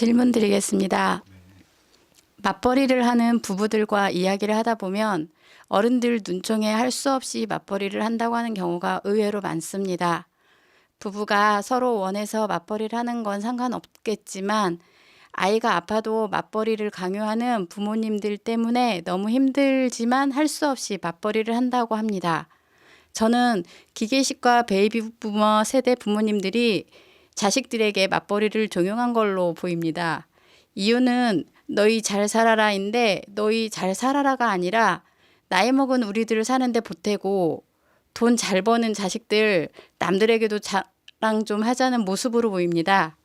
질문 드리겠습니다. 맞벌이를 하는 부부들과 이야기를 하다 보면 어른들 눈총에 할 수 없이 맞벌이를 한다고 하는 경우가 의외로 많습니다. 부부가 서로 원해서 맞벌이를 하는 건 상관없겠지만 아이가 아파도 맞벌이를 강요하는 부모님들 때문에 너무 힘들지만 할 수 없이 맞벌이를 한다고 합니다. 저는 기계식과 베이비 부머 세대 부모님들이 자식들에게 맞벌이를 종용한 걸로 보입니다. 이유는 너희 잘 살아라인데 너희 잘 살아라가 아니라 나이 먹은 우리들을 사는데 보태고 돈 잘 버는 자식들 남들에게도 자랑 좀 하자는 모습으로 보입니다.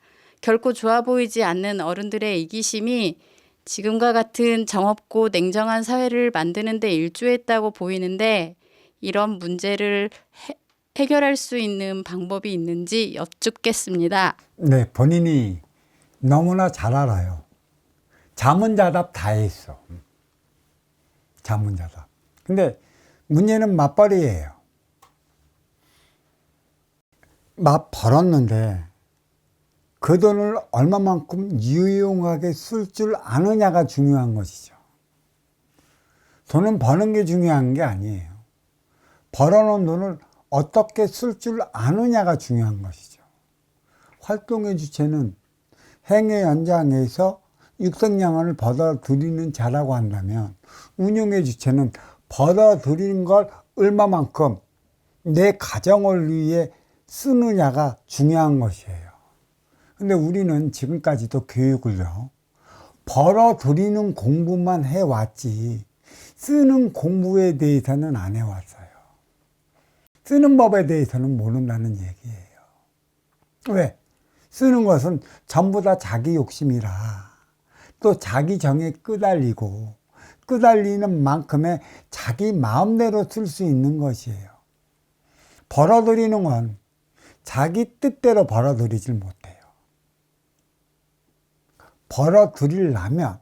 결코 좋아 보이지 않는 어른들의 이기심이 지금과 같은 정없고 냉정한 사회를 만드는 데 일조했다고 보이는데 이런 문제를 해결할 수 있는 방법이 있는지 여쭙겠습니다. 네, 본인이 너무나 잘 알아요. 자문자답 다 했어. 자문자답. 근데 문제는 맞벌이에요. 맞 벌었는데 그 돈을 얼마만큼 유용하게 쓸 줄 아느냐가 중요한 것이죠. 돈은 버는 게 중요한 게 아니에요. 벌어놓은 돈을 어떻게 쓸 줄 아느냐가 중요한 것이죠. 활동의 주체는 행의 연장에서 육성량을 벌어들이는 자라고 한다면 운용의 주체는 벌어들이는 걸 얼마만큼 내 가정을 위해 쓰느냐가 중요한 것이에요. 근데 우리는 지금까지도 교육을요, 벌어들이는 공부만 해왔지 쓰는 공부에 대해서는 안 해왔어요. 쓰는 법에 대해서는 모른다는 얘기예요. 왜? 쓰는 것은 전부 다 자기 욕심이라 또 자기 정에 끄달리고 끄달리는 만큼의 자기 마음대로 쓸 수 있는 것이에요. 벌어들이는 건 자기 뜻대로 벌어들이질 못해요. 벌어들이려면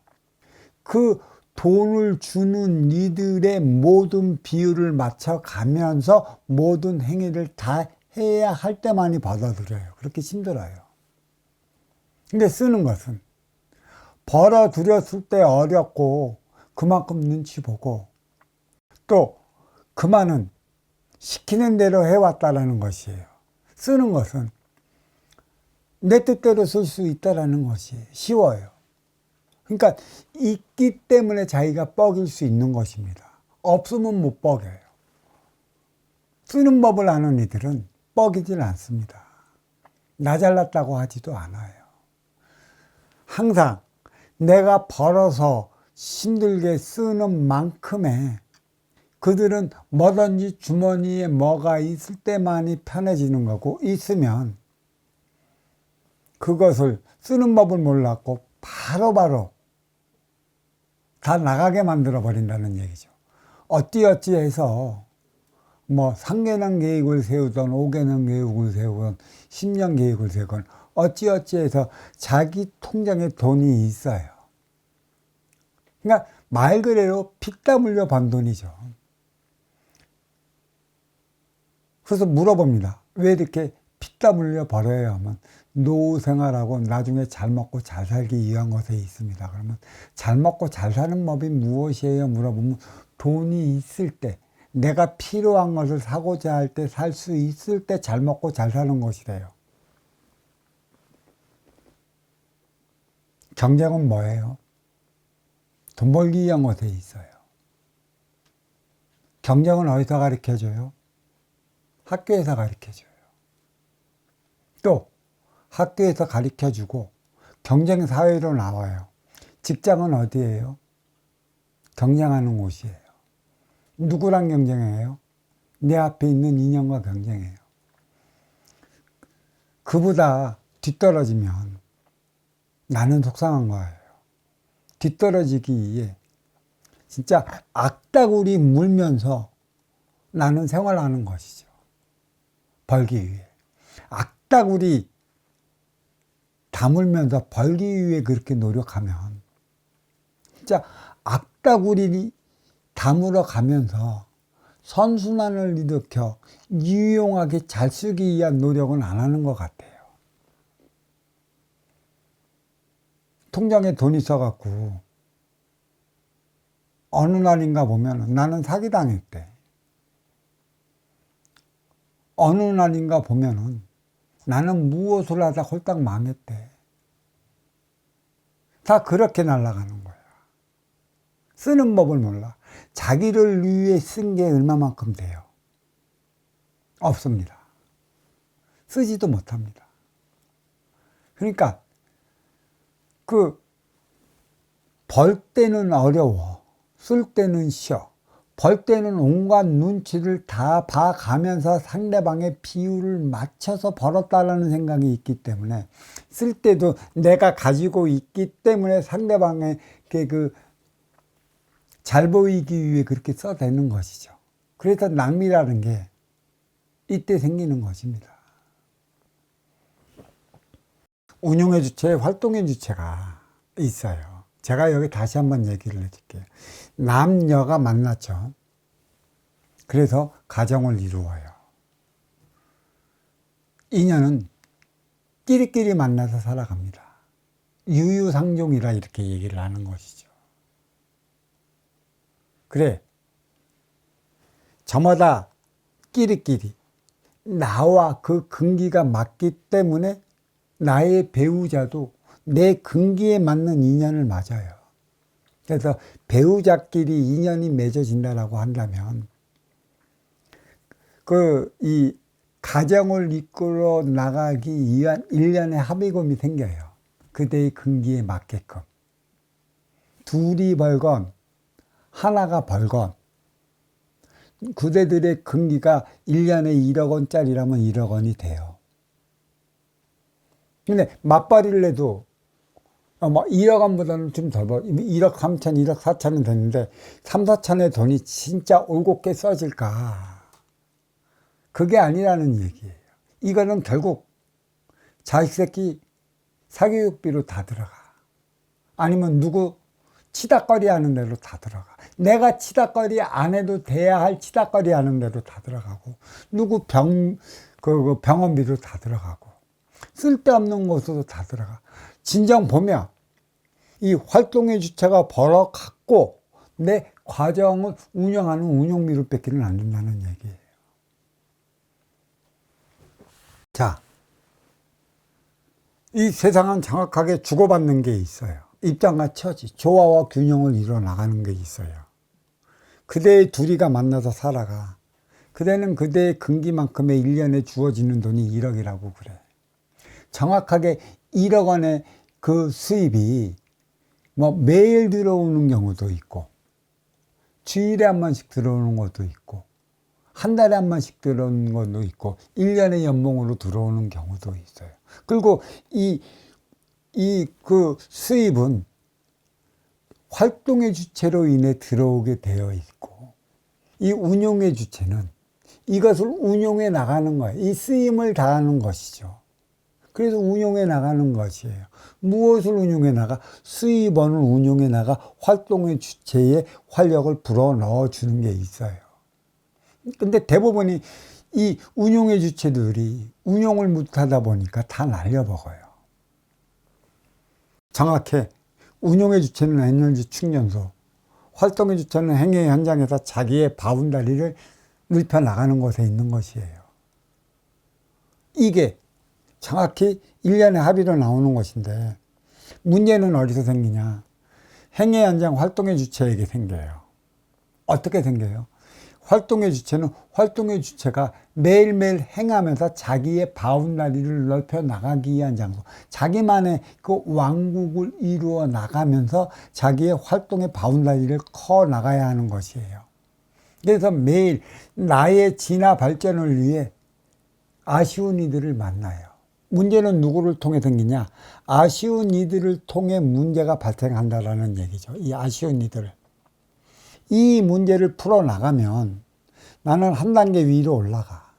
그 돈을 주는 이들의 모든 비율을 맞춰가면서 모든 행위를 다 해야 할 때만이 벌어들여요. 그렇게 힘들어요. 근데 쓰는 것은 벌어들였을 때 어렵고 그만큼 눈치 보고 또 그만은 시키는 대로 해왔다라는 것이에요. 쓰는 것은 내 뜻대로 쓸 수 있다라는 것이 쉬워요. 그러니까 있기 때문에 자기가 뻐길 수 있는 것입니다. 없으면 못 뻐겨요. 쓰는 법을 아는 이들은 뻐기질 않습니다. 나 잘났다고 하지도 않아요. 항상 내가 벌어서 힘들게 쓰는 만큼의 그들은 뭐든지 주머니에 뭐가 있을 때만이 편해지는 거고, 있으면 그것을 쓰는 법을 몰랐고 바로바로 다 나가게 만들어 버린다는 얘기죠. 어찌어찌 해서 뭐 3개년 계획을 세우던 5개년 계획을 세우건 10년 계획을 세우건 어찌어찌 해서 자기 통장에 돈이 있어요. 그러니까 말 그대로 피땀 흘려 번 돈이죠. 그래서 물어봅니다. 왜 이렇게 피땀 흘려 벌어야 하면 노후 생활하고 나중에 잘 먹고 잘 살기 위한 것에 있습니다. 그러면 잘 먹고 잘 사는 법이 무엇이에요? 물어보면 돈이 있을 때, 내가 필요한 것을 사고자 할 때, 살 수 있을 때 잘 먹고 잘 사는 것이래요. 경쟁은 뭐예요? 돈 벌기 위한 것에 있어요. 경쟁은 어디서 가르쳐줘요? 학교에서 가르쳐줘요. 또 학교에서 가르쳐주고 경쟁 사회로 나와요. 직장은 어디예요? 경쟁하는 곳이에요. 누구랑 경쟁해요? 내 앞에 있는 인연과 경쟁해요. 그보다 뒤떨어지면 나는 속상한 거예요. 뒤떨어지기 위해 진짜 악다구리 물면서 나는 생활하는 것이죠. 벌기 위해. 악다구리 다물면서 벌기 위해 그렇게 노력하면 진짜 악다구리 다물어 가면서 선순환을 일으켜 유용하게 잘 쓰기 위한 노력은 안 하는 것 같아요. 통장에 돈이 있어갖고 어느 날인가 보면 나는 사기당했대. 어느 날인가 보면은 나는 무엇을 하다 홀딱 망했대. 다 그렇게 날아가는 거야. 쓰는 법을 몰라. 자기를 위해 쓴 게 얼마만큼 돼요? 없습니다. 쓰지도 못합니다. 그러니까 벌 때는 어려워. 쓸 때는 쉬워. 벌 때는 온갖 눈치를 다 봐가면서 상대방의 비율을 맞춰서 벌었다라는 생각이 있기 때문에, 쓸 때도 내가 가지고 있기 때문에 상대방의 잘 보이기 위해 그렇게 써대는 것이죠. 그래서 낭비라는 게 이때 생기는 것입니다. 운용의 주체, 활동의 주체가 있어요. 제가 여기 다시 한번 얘기를 해줄게요. 남녀가 만났죠. 그래서 가정을 이루어요. 인연은 끼리끼리 만나서 살아갑니다. 유유상종이라 이렇게 얘기를 하는 것이죠. 그래, 저마다 끼리끼리 나와 그 근기가 맞기 때문에 나의 배우자도 내 근기에 맞는 인연을 맞아요. 그래서 배우자끼리 인연이 맺어진다라고 한다면 이 가정을 이끌어 나가기 위한 일련의 합의금이 생겨요. 그대의 근기에 맞게끔. 둘이 벌건 하나가 벌건 그대들의 근기가 1년에 1억 원짜리라면 1억 원이 돼요. 근데 맞벌이를 해도 1억 원보다는 좀 덜 벌, 1억 3천, 1억 4천은 됐는데 3, 4천의 돈이 진짜 올곧게 써질까? 그게 아니라는 얘기예요. 이거는 결국 자식 새끼 사교육비로 다 들어가. 아니면 누구 치다거리 하는 데로 다 들어가. 내가 치다거리 안 해도 돼야 할 치다거리 하는 데로 다 들어가고, 누구 병원비로 다 들어가고, 쓸데없는 곳으로 다 들어가. 진정 보면 이 활동의 주체가 벌어갖고 내 과정을 운영하는 운용비를 뺏기는 안 된다는 얘기예요. 자, 이 세상은 정확하게 주고받는 게 있어요. 입장과 처지, 조화와 균형을 이뤄 나가는 게 있어요. 그대의 둘이가 만나서 살아가. 그대는 그대의 근기만큼의 1년에 주어지는 돈이 1억이라고 그래. 정확하게 1억 원의 그 수입이 매일 들어오는 경우도 있고, 주일에 한 번씩 들어오는 것도 있고, 한 달에 한 번씩 들어오는 것도 있고, 1년의 연봉으로 들어오는 경우도 있어요. 그리고 그 수입은 활동의 주체로 인해 들어오게 되어 있고, 이 운용의 주체는 이것을 운용해 나가는 거예요. 이 쓰임을 다하는 것이죠. 그래서 운용해 나가는 것이에요. 무엇을 운용해 나가? 수입원을 운용해 나가 활동의 주체에 활력을 불어 넣어 주는 게 있어요. 근데 대부분이 이 운용의 주체들이 운용을 못하다 보니까 다 날려먹어요. 정확히 운용의 주체는 에너지 충전소, 활동의 주체는 행위 현장에서 자기의 바운다리를 넓혀 나가는 곳에 있는 것이에요. 이게 정확히 1년의 합의로 나오는 것인데, 문제는 어디서 생기냐? 행위 현장 활동의 주체에게 생겨요. 어떻게 생겨요? 활동의 주체는 활동의 주체가 매일매일 행하면서 자기의 바운다리를 넓혀 나가기 위한 장소, 자기만의 그 왕국을 이루어 나가면서 자기의 활동의 바운다리를 커 나가야 하는 것이에요. 그래서 매일 나의 진화 발전을 위해 아쉬운 이들을 만나요. 문제는 누구를 통해 생기냐? 아쉬운 이들을 통해 문제가 발생한다라는 얘기죠. 이 아쉬운 이들을. 이 문제를 풀어나가면 나는 한 단계 위로 올라가.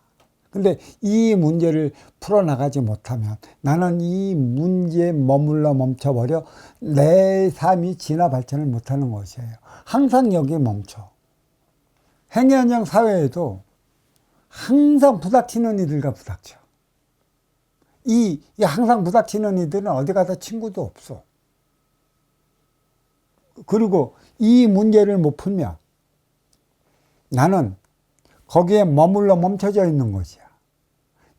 근데 이 문제를 풀어나가지 못하면 나는 이 문제에 머물러 멈춰버려 내 삶이 진화 발전을 못하는 것이에요. 항상 여기에 멈춰. 행위 현장 사회에도 항상 부닥치는 이들과 부닥쳐. 이 항상 부닥치는 이들은 어디 가서 친구도 없어. 그리고 이 문제를 못 풀면 나는 거기에 머물러 멈춰져 있는 것이야.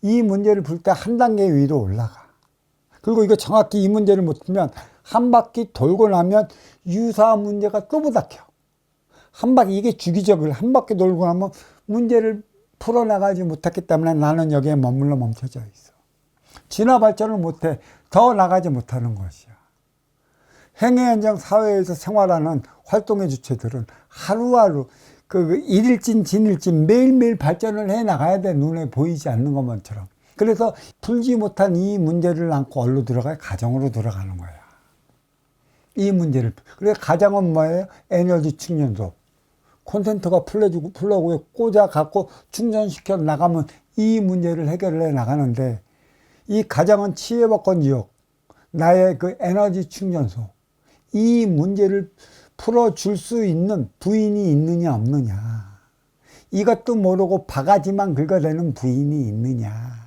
이 문제를 풀 때 한 단계 위로 올라가. 그리고 이거 정확히 이 문제를 못 풀면 한 바퀴 돌고 나면 유사한 문제가 또 부닥쳐. 한 바퀴, 이게 주기적으로 한 바퀴 돌고 나면 문제를 풀어나가지 못했기 때문에 나는 여기에 머물러 멈춰져 있어. 진화 발전을 못해. 더 나가지 못하는 것이야. 행위 현장 사회에서 생활하는 활동의 주체들은 하루하루 일일진 진일진 매일매일 발전을 해 나가야 돼. 눈에 보이지 않는 것만처럼. 그래서 풀지 못한 이 문제를 안고 어디로 들어가요? 가정으로 들어가는 거야. 이 문제를. 그래서 가정은 뭐예요? 에너지 충전소. 콘센트가 플러그에 꽂아 갖고 충전시켜 나가면 이 문제를 해결을 해 나가는데, 이 가정은 치유받건 지역, 나의 그 에너지 충전소. 이 문제를 풀어줄 수 있는 부인이 있느냐 없느냐. 이것도 모르고 바가지만 긁어대는 부인이 있느냐.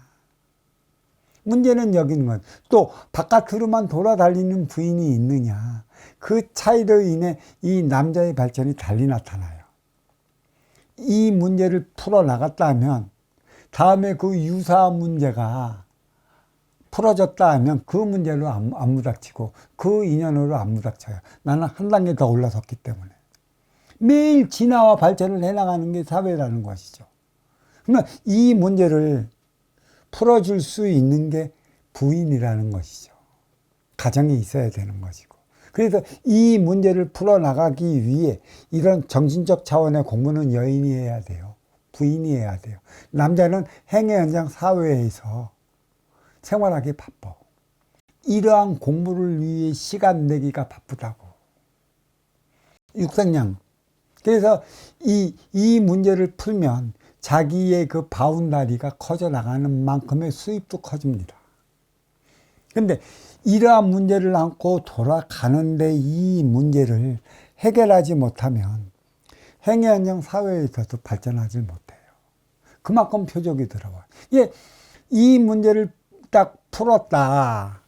문제는 여기 있는 건 또 바깥으로만 돌아다니는 부인이 있느냐. 그 차이로 인해 이 남자의 발전이 달리 나타나요. 이 문제를 풀어나갔다 하면 다음에 그 유사한 문제가 풀어졌다 하면 그 문제로 안 무닥치고 그 인연으로 안 무닥쳐요. 나는 한 단계 더 올라섰기 때문에. 매일 진화와 발전을 해나가는 게 사회라는 것이죠. 그러면 이 문제를 풀어줄 수 있는 게 부인이라는 것이죠. 가정이 있어야 되는 것이고. 그래서 이 문제를 풀어나가기 위해 이런 정신적 차원의 공부는 여인이 해야 돼요. 부인이 해야 돼요. 남자는 행위 현장 사회에서 생활하기 바빠. 이러한 공부를 위해 시간 내기가 바쁘다고. 육생양. 그래서 이 문제를 풀면 자기의 그 바운다리가 커져 나가는 만큼의 수입도 커집니다. 근데 이러한 문제를 안고 돌아가는데 이 문제를 해결하지 못하면 행위 현장 사회에서도 발전하지 못해요. 그만큼 표적이 들어와요. 이 문제를 딱 풀었다.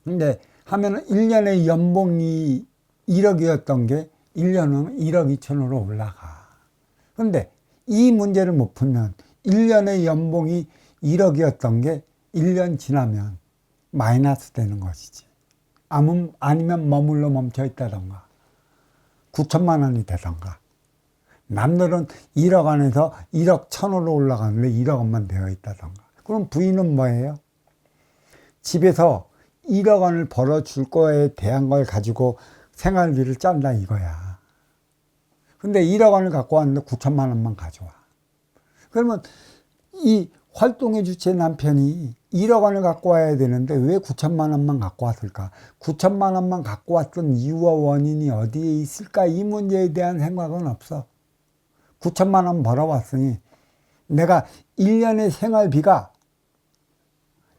근데 하면은 1년의 연봉이 1억이었던 게 1년은 1억 2천으로 올라가. 근데 이 문제를 못 풀면 1년의 연봉이 1억이었던 게 1년 지나면 마이너스 되는 것이지. 아니면 머물러 멈춰 있다던가 9천만 원이 되던가. 남들은 1억 안에서 1억 1천으로 올라가는데 1억 원만 되어 있다던가. 그럼 부인은 뭐예요? 집에서 1억 원을 벌어줄 거에 대한 걸 가지고 생활비를 짠다 이거야. 근데 1억 원을 갖고 왔는데 9천만 원만 가져와. 그러면 이 활동의 주체 남편이 1억 원을 갖고 와야 되는데 왜 9천만 원만 갖고 왔을까? 9천만 원만 갖고 왔던 이유와 원인이 어디에 있을까? 이 문제에 대한 생각은 없어. 9천만 원 벌어왔으니 내가 1년의 생활비가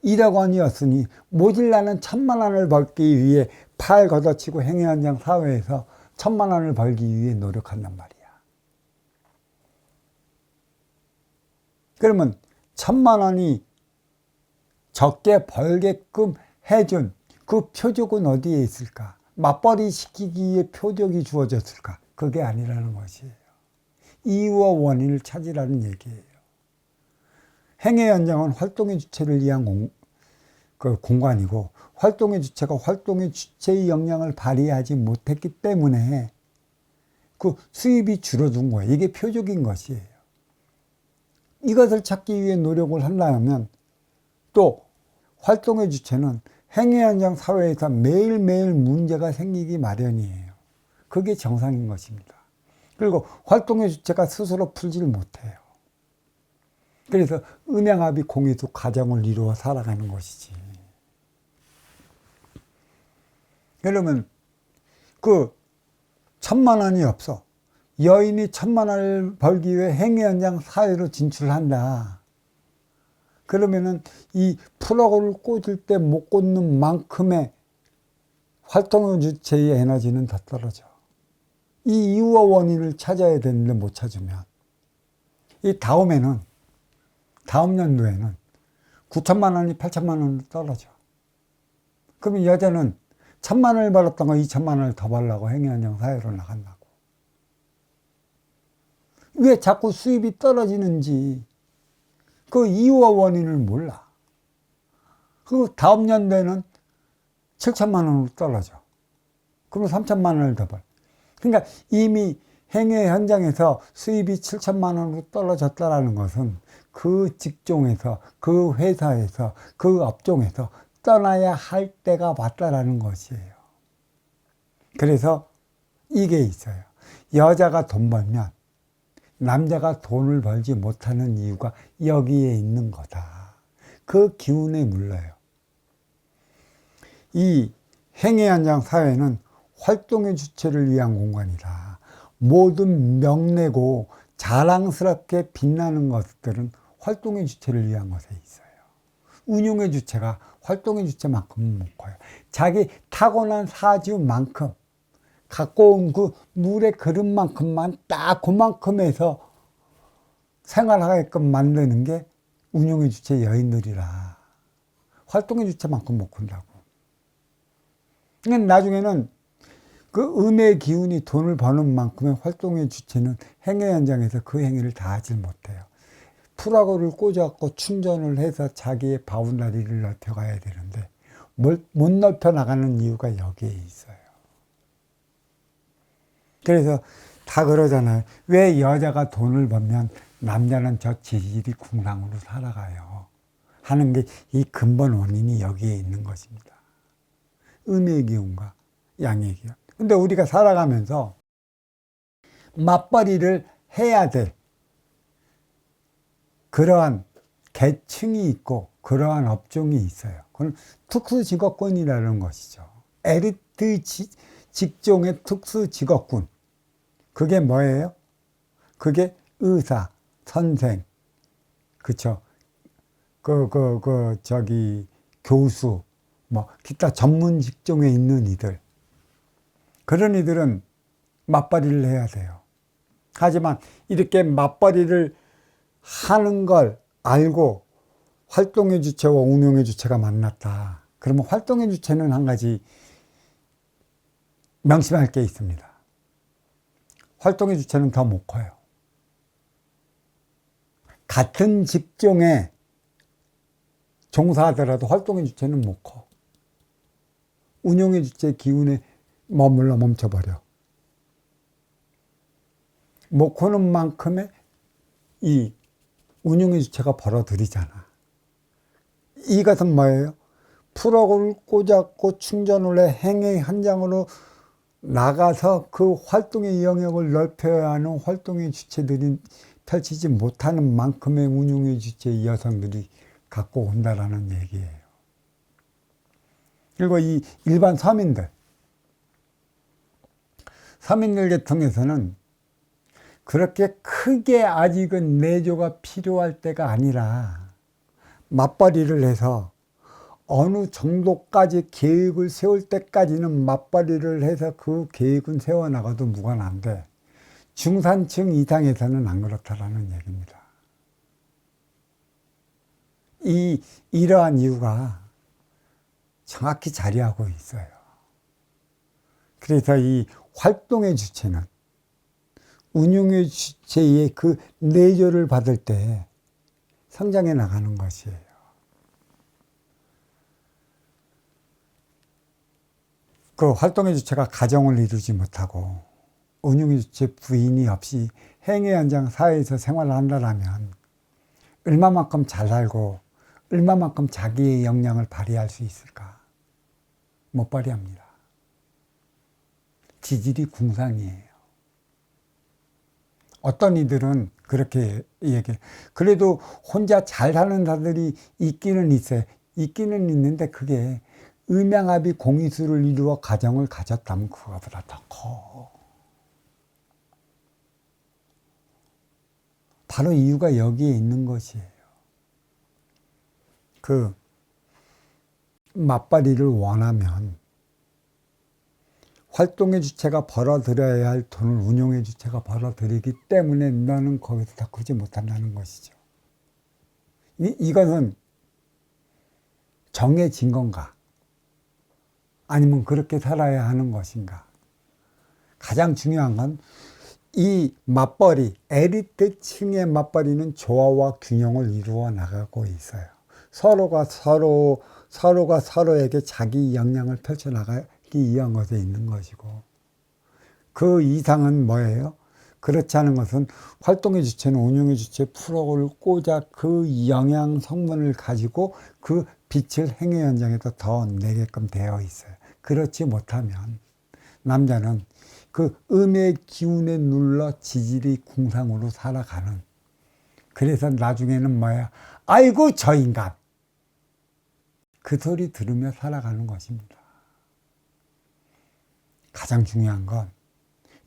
1억 원이었으니 모질라는 1천만 원을 벌기 위해 팔 걷어치고 행위 현장 사회에서 1천만 원을 벌기 위해 노력한단 말이야. 그러면 1천만 원이 적게 벌게끔 해준 그 표적은 어디에 있을까? 맞벌이 시키기 위해 표적이 주어졌을까? 그게 아니라는 것이에요. 이유와 원인을 찾으라는 얘기예요. 행위 현장은 활동의 주체를 위한 공간이고, 활동의 주체가 활동의 주체의 역량을 발휘하지 못했기 때문에 그 수입이 줄어든 거예요. 이게 표적인 것이에요. 이것을 찾기 위해 노력을 한다면 또 활동의 주체는 행위 현장 사회에서 매일매일 문제가 생기기 마련이에요. 그게 정상인 것입니다. 그리고 활동의 주체가 스스로 풀지를 못해요. 그래서 음양합의 공유도 가정을 이루어 살아가는 것이지. 그러면 그 1천만 원이 없어. 여인이 1천만 원을 벌기 위해 행위 현장 사회로 진출한다. 그러면은 이 플러그를 꽂을 때 못 꽂는 만큼의 활동의 주체의 에너지는 더 떨어져. 이 이유와 원인을 찾아야 되는데 못 찾으면 이 다음 연도에는 9천만 원이 8천만 원으로 떨어져. 그러면 여자는 1,000만 원을 벌었던 거 2,000만 원을 더 벌려고 행위한정 사회로 나간다고. 왜 자꾸 수입이 떨어지는지 그 이유와 원인을 몰라. 그 다음 연도에는 7,000만 원으로 떨어져. 그럼 3,000만 원을 더 벌. 그러니까 이미 행위 현장에서 수입이 7,000만 원으로 떨어졌다는 것은 그 직종에서, 그 회사에서, 그 업종에서 떠나야 할 때가 왔다라는 것이에요. 그래서 이게 있어요. 여자가 돈 벌면 남자가 돈을 벌지 못하는 이유가 여기에 있는 거다. 그 기운에 물러요. 이 행위 현장 사회는 활동의 주체를 위한 공간이다. 모든 명내고 자랑스럽게 빛나는 것들은 활동의 주체를 위한 것에 있어요. 운용의 주체가 활동의 주체만큼은 못 커요. 자기 타고난 사주만큼 갖고 온 그 물의 그릇만큼만 딱 그만큼에서 생활하게끔 만드는 게 운용의 주체 여인들이라. 활동의 주체만큼 못 큰다고. 그러니까 나중에는 그 음의 기운이 돈을 버는 만큼의 활동의 주체는 행위 현장에서 그 행위를 다 하질 못해요. 풀하고를 꽂아갖고 충전을 해서 자기의 바운다리를 넓혀가야 되는데 못 넓혀 나가는 이유가 여기에 있어요. 그래서 다 그러잖아요. 왜 여자가 돈을 벌면 남자는 저 지질이 궁상으로 살아가요 하는 게 이 근본 원인이 여기에 있는 것입니다. 음의 기운과 양의 기운. 근데 우리가 살아가면서 맞벌이를 해야 될 그러한 계층이 있고 그러한 업종이 있어요. 그건 특수직업군이라는 것이죠. 에리트 직종의 특수직업군. 그게 뭐예요? 그게 의사, 선생, 그쵸? 교수, 뭐, 기타 전문 직종에 있는 이들. 그런 이들은 맞벌이를 해야 돼요. 하지만 이렇게 맞벌이를 하는 걸 알고 활동의 주체와 운용의 주체가 만났다. 그러면 활동의 주체는 한 가지 명심할 게 있습니다. 활동의 주체는 더 못 커요. 같은 직종에 종사하더라도 활동의 주체는 못 커. 운용의 주체 기운에 머물러 멈춰버려. 못 크는 만큼의 이 운용의 주체가 벌어들이잖아. 이것은 뭐예요? 풀어를 꽂았고 충전을 해 행위 현장으로 나가서 그 활동의 영역을 넓혀야 하는 활동의 주체들이 펼치지 못하는 만큼의 운용의 주체 여성들이 갖고 온다라는 얘기예요. 그리고 이 일반 서민들 계통에서는 그렇게 크게 아직은 내조가 필요할 때가 아니라 맞벌이를 해서 어느 정도까지 계획을 세울 때까지는 맞벌이를 해서 그 계획은 세워나가도 무관한데 중산층 이상에서는 안 그렇다라는 얘기입니다. 이러한 이유가 정확히 자리하고 있어요. 그래서 이 활동의 주체는 운용의 주체의 그 내조를 받을 때 성장해 나가는 것이에요. 그 활동의 주체가 가정을 이루지 못하고 운용의 주체 부인이 없이 행위 현장 사회에서 생활을 한다면 얼마만큼 잘 살고 얼마만큼 자기의 역량을 발휘할 수 있을까? 못 발휘합니다. 지질이 궁상이에요. 어떤 이들은 그렇게 얘기해요. 그래도 혼자 잘 사는 사람들이 있기는 있어요. 있기는 있는데 그게 음양합이 공이수를 이루어 가정을 가졌다면 그거보다 더 커. 바로 이유가 여기에 있는 것이에요. 그 맞벌이를 원하면 활동의 주체가 벌어들여야 할 돈을 운용의 주체가 벌어들이기 때문에 너는 거기서 다 크지 못한다는 것이죠. 이것은 정해진 건가? 아니면 그렇게 살아야 하는 것인가? 가장 중요한 건 이 맞벌이, 엘리트층의 맞벌이는 조화와 균형을 이루어 나가고 있어요. 서로가 서로에게 자기 역량을 펼쳐나가기 위한 것에 있는 것이고, 그 이상은 뭐예요? 그렇지 않은 것은 활동의 주체는 운용의 주체 프로를 꽂아 그 영양 성분을 가지고 그 빛을 행위 현장에서 더 내게끔 되어 있어요. 그렇지 못하면 남자는 그 음의 기운에 눌러 지질이 궁상으로 살아가는, 그래서 나중에는 뭐야? 아이고 저 인간, 그 소리 들으며 살아가는 것입니다. 가장 중요한 건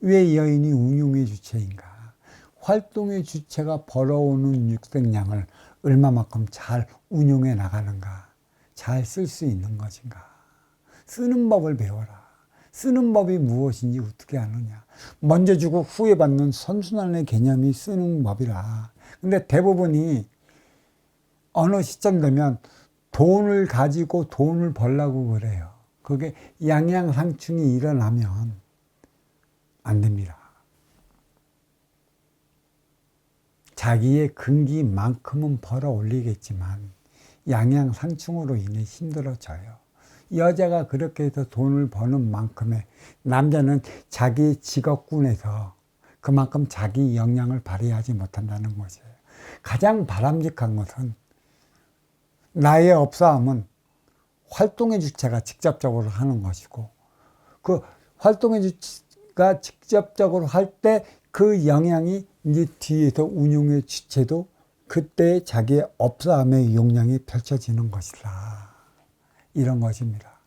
왜 여인이 운용의 주체인가? 활동의 주체가 벌어오는 육생량을 얼마만큼 잘 운용해 나가는가? 잘 쓸 수 있는 것인가? 쓰는 법을 배워라. 쓰는 법이 무엇인지 어떻게 아느냐? 먼저 주고 후에 받는 선순환의 개념이 쓰는 법이라. 근데 대부분이 어느 시점 되면 돈을 가지고 돈을 벌려고 그래요. 그게 양양상충이 일어나면 안 됩니다. 자기의 근기만큼은 벌어 올리겠지만 양양상충으로 인해 힘들어져요. 여자가 그렇게 해서 돈을 버는 만큼의 남자는 자기 직업군에서 그만큼 자기 역량을 발휘하지 못한다는 것이에요. 가장 바람직한 것은 나의 업사함은 활동의 주체가 직접적으로 하는 것이고, 그 활동의 주체가 직접적으로 할 때 그 영향이 이제 뒤에서 운용의 주체도 그때 자기의 업사함의 용량이 펼쳐지는 것이다. 이런 것입니다.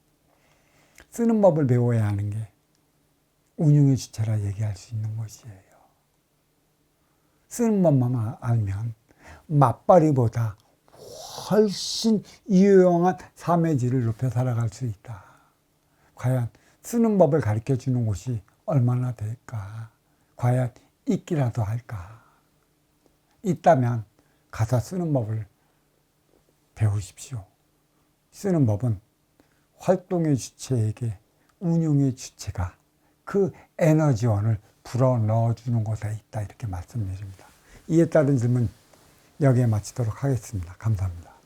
쓰는 법을 배워야 하는 게 운용의 주체라 얘기할 수 있는 것이에요. 쓰는 법만 알면 맞벌이보다 훨씬 유용한 삶의 질을 높여 살아갈 수 있다. 과연 쓰는 법을 가르쳐 주는 곳이 얼마나 될까? 과연 있기라도 할까? 있다면 가서 쓰는 법을 배우십시오. 쓰는 법은 활동의 주체에게 운용의 주체가 그 에너지원을 불어 넣어주는 곳에 있다. 이렇게 말씀드립니다. 이에 따른 질문 여기에 마치도록 하겠습니다. 감사합니다.